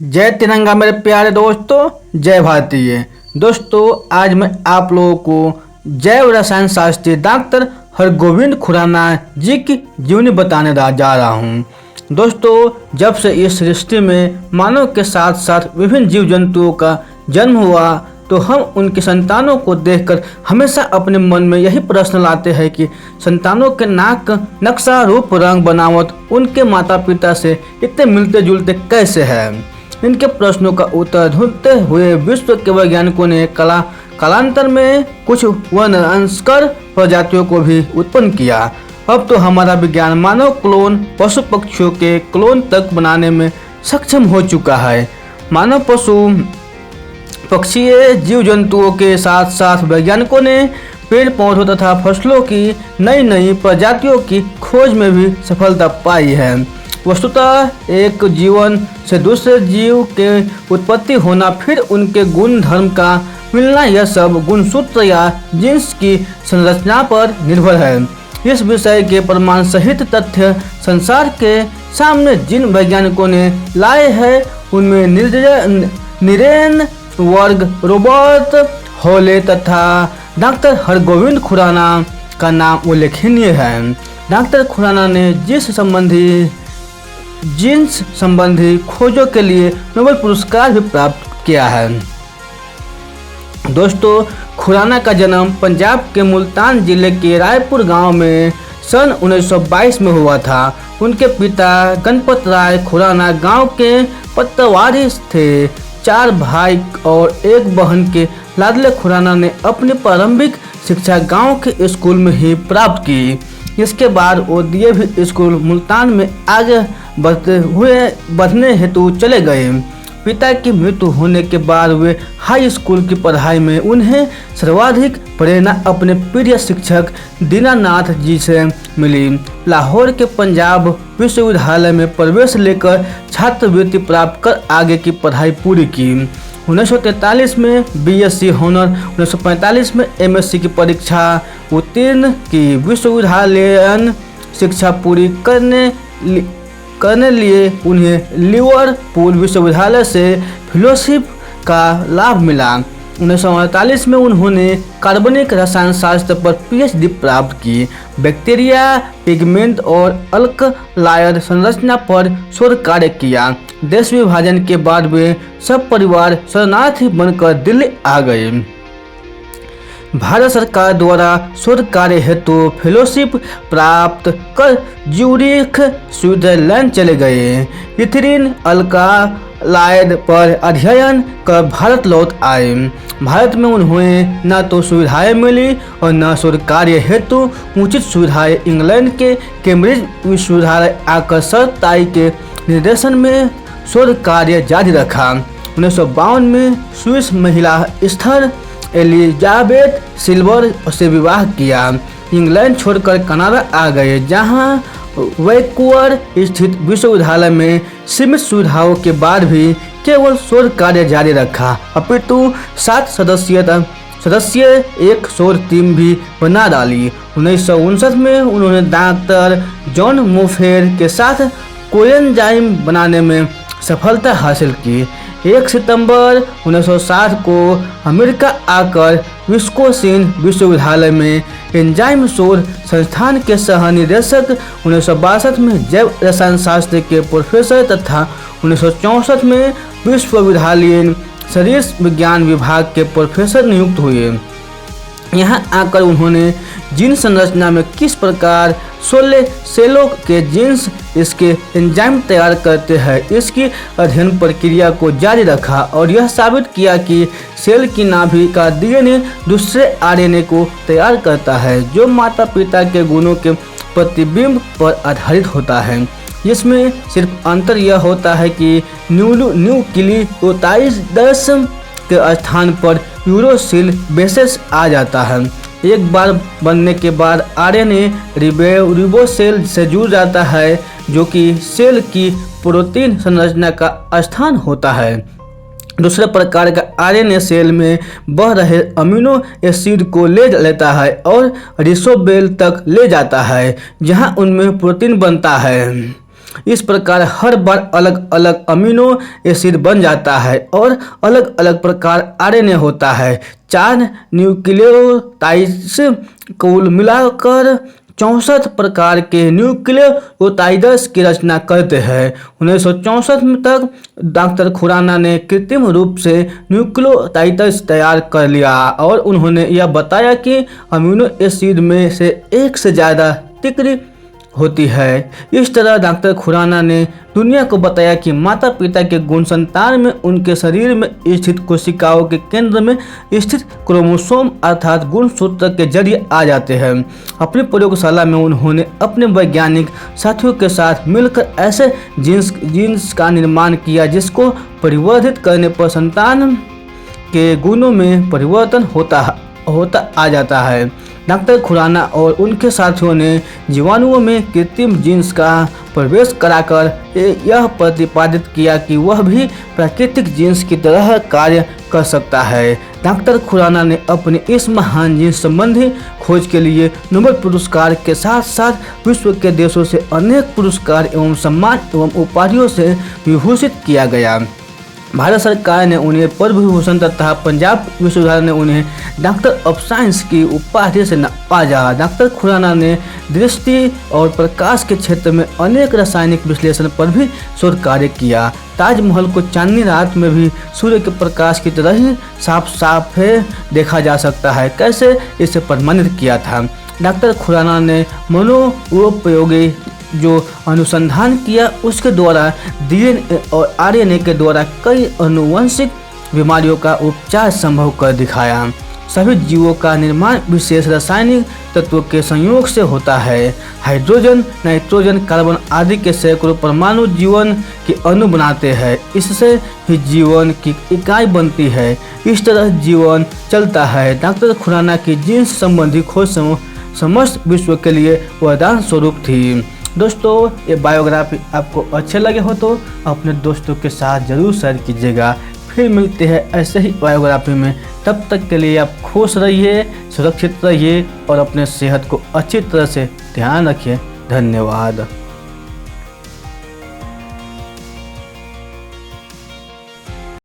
जय तिरंगा मेरे प्यारे दोस्तों, जय भारतीय दोस्तों। आज मैं आप लोगों को जैव रसायन शास्त्री डॉक्टर हरगोविंद खुराना जी की जीवनी बताने जा रहा हूँ। दोस्तों, जब से इस सृष्टि में मानव के साथ साथ विभिन्न जीव जंतुओं का जन्म हुआ तो हम उनकी संतानों को देखकर हमेशा अपने मन में यही प्रश्न लाते हैं कि संतानों के नाक, नक्शा, रूप, रंग, बनावट उनके माता पिता से इतने मिलते जुलते कैसे हैं। इनके प्रश्नों का उत्तर ढूंढते हुए विश्व के वैज्ञानिकों ने कालांतर में कुछ वर्णनस्कर प्रजातियों को भी उत्पन्न किया। अब तो हमारा विज्ञान मानव क्लोन, पशु पक्षियों के क्लोन तक बनाने में सक्षम हो चुका है। मानव, पशु पक्षीय जीव जंतुओं के साथ साथ वैज्ञानिकों ने पेड़ पौधों तथा फसलों की नई नई प्रजातियों की खोज में भी सफलता पाई है। वस्तुतः एक जीवन से दूसरे जीव के उत्पत्ति होना, फिर उनके गुण धर्म का मिलना, यह सब गुणसूत्र या जीन्स की संरचना पर निर्भर है। इस विषय के प्रमाण सहित तथ्य संसार के सामने जिन वैज्ञानिकों ने लाए हैं उनमें नीरेन वर्ग, रॉबर्ट हॉले तथा डॉक्टर हरगोविंद खुराना का नाम उल्लेखनीय है। डॉक्टर खुराना ने जीन्स संबंधी खोजों के लिए नोबेल पुरस्कार भी प्राप्त किया है। दोस्तों, खुराना का जन्म पंजाब के मुल्तान जिले के रायपुर गांव में सन 1922 में हुआ था। उनके पिता गणपत राय खुराना गांव के पटवारी थे। 4 भाई और 1 बहन के लाडले खुराना ने अपनी प्रारंभिक शिक्षा गांव के स्कूल में ही प्राप्त की। इसके बाद वो डीएवी स्कूल मुल्तान में आगे बढ़ने हेतु चले गए। पिता की मृत्यु होने के बाद वे हाई स्कूल की पढ़ाई में उन्हें सर्वाधिक प्रेरणा अपने प्रिय शिक्षक दीनानाथ जी से मिली। लाहौर के पंजाब विश्वविद्यालय में प्रवेश लेकर छात्रवृत्ति प्राप्त कर आगे की पढ़ाई पूरी की। 1943 में बीएससी हॉनर, 1945 में एमएससी की परीक्षा उत्तीर्ण की। विश्वविद्यालयन शिक्षा पूरी करने लिए उन्हें लिवरपूल विश्वविद्यालय से फेलोशिप का लाभ मिला। 1948 में उन्होंने कार्बनिक रसायन शास्त्र पर पीएचडी प्राप्त की। बैक्टीरिया, पिगमेंट और अल्कलॉइड संरचना पर शोध कार्य किया। देश विभाजन के बाद वे सब परिवार शरणार्थी बनकर दिल्ली आ गए। भारत सरकार द्वारा शोध कार्य हेतु फेलोशिप प्राप्त कर ज्यूरिख, स्विट्जरलैंड चले गए। इथीन अल्कलॉइड पर अध्ययन कर भारत लौट आए। भारत में उन्हें न तो सुविधाएं मिली और न शोध कार्य हेतु उचित सुविधाएं। इंग्लैंड के कैम्ब्रिज विश्वविद्यालय आकर सर ताई के निर्देशन में शोध कार्य जारी रखा। 1952 में स्विस महिला स्तर एलिजाबेथ सिल्वर से विवाह किया। इंग्लैंड छोड़कर कनाडा आ गए, जहां वैंकूवर स्थित विश्वविद्यालय में सीमित सुविधाओं के बाद भी केवल शोध कार्य जारी रखा, अपितु 7 सदस्यीय एक शोध टीम भी बना डाली। 1959 में उन्होंने डॉक्टर जॉन मोफेर के साथ कोएंजाइम बनाने में सफलता हासिल की। 1 सितंबर 1960 को अमेरिका आकर विस्कोसिन विश्वविद्यालय में एंजाइम शोध संस्थान के सह निदेशक, 1962 में जैव रसायन शास्त्र के प्रोफेसर तथा 1964 में विश्वविद्यालय शरीर विज्ञान विभाग के प्रोफेसर नियुक्त हुए। यहाँ आकर उन्होंने जीन संरचना में किस प्रकार 16 सेलों के जीन्स इसके एंजाइम तैयार करते हैं, इसकी अध्ययन प्रक्रिया को जारी रखा और यह साबित किया कि सेल की नाभि का डीएनए दूसरे आरएनए को तैयार करता है, जो माता पिता के गुणों के प्रतिबिंब पर आधारित होता है। इसमें सिर्फ अंतर यह होता है कि न्यूक्लियोटाइड्स के स्थान पर यूरोसिल बेसेस आ जाता है। एक बार बनने के बाद आरएनए रिबोसेल से जुड़ जाता है, जो कि सेल की प्रोटीन संरचना का स्थान होता है। दूसरे प्रकार का आरएनए सेल में बह रहे अमीनो एसिड को ले लेता है और रिबोसेल तक ले जाता है, जहां उनमें प्रोटीन बनता है। इस प्रकार हर बार अलग अलग अमीनो एसिड बन जाता है और अलग अलग प्रकार आरएनए होता है। 4 न्यूक्लियोटाइड्स कुल मिलाकर 64 प्रकार के न्यूक्लियोटाइड्स की रचना करते हैं। 1964 तक डॉक्टर खुराना ने कृत्रिम रूप से न्यूक्लियोटाइड्स तैयार कर लिया और उन्होंने यह बताया कि अमीनो एसिड में से एक से ज़्यादा तिक्री होती है। इस तरह डॉक्टर खुराना ने दुनिया को बताया कि माता पिता के गुण संतान में उनके शरीर में स्थित कोशिकाओं के केंद्र में स्थित क्रोमोसोम अर्थात गुणसूत्र के जरिए आ जाते हैं। अपनी प्रयोगशाला में उन्होंने अपने वैज्ञानिक साथियों के साथ मिलकर ऐसे जीन्स का निर्माण किया जिसको परिवर्धित करने पर संतान के गुणों में परिवर्तन होता आ जाता है। डॉक्टर खुराना और उनके साथियों ने जीवाणुओं में कृत्रिम जीन्स का प्रवेश कराकर यह प्रतिपादित किया कि वह भी प्राकृतिक जीन्स की तरह कार्य कर सकता है। डॉक्टर खुराना ने अपनी इस महान जीन्स संबंधी खोज के लिए नोबेल पुरस्कार के साथ साथ विश्व के देशों से अनेक पुरस्कार एवं सम्मान एवं उपाधियों से विभूषित किया गया। भारत सरकार ने उन्हें पद्म विभूषण तथा पंजाब विश्वविद्यालय ने उन्हें डॉक्टर ऑफ साइंस की उपाधि से नवाजा। डॉक्टर खुराना ने दृष्टि और प्रकाश के क्षेत्र में अनेक रासायनिक विश्लेषण पर भी शोध कार्य किया। ताजमहल को चांदनी रात में भी सूर्य के प्रकाश की तरह ही साफ देखा जा सकता है, कैसे इसे प्रमाणित किया था। डॉक्टर खुराना ने मनोप्रयोगी जो अनुसंधान किया उसके द्वारा डीएनए और आरएनए के द्वारा कई आनुवंशिक बीमारियों का उपचार संभव कर दिखाया। सभी जीवों का निर्माण विशेष रासायनिक तत्वों के संयोग से होता है। हाइड्रोजन, नाइट्रोजन, कार्बन आदि के सैकड़ों परमाणु जीवन के अणु बनाते हैं। इससे ही जीवन की इकाई बनती है। इस तरह जीवन चलता है। डॉक्टर खुराना की जीन्स संबंधी खोज समस्त विश्व के लिए वरदान स्वरूप थी। दोस्तों, ये बायोग्राफी आपको अच्छे लगे हो तो अपने दोस्तों के साथ ज़रूर शेयर कीजिएगा। फिर मिलते हैं ऐसे ही बायोग्राफी में। तब तक के लिए आप खुश रहिए, सुरक्षित रहिए और अपने सेहत को अच्छी तरह से ध्यान रखिए। धन्यवाद।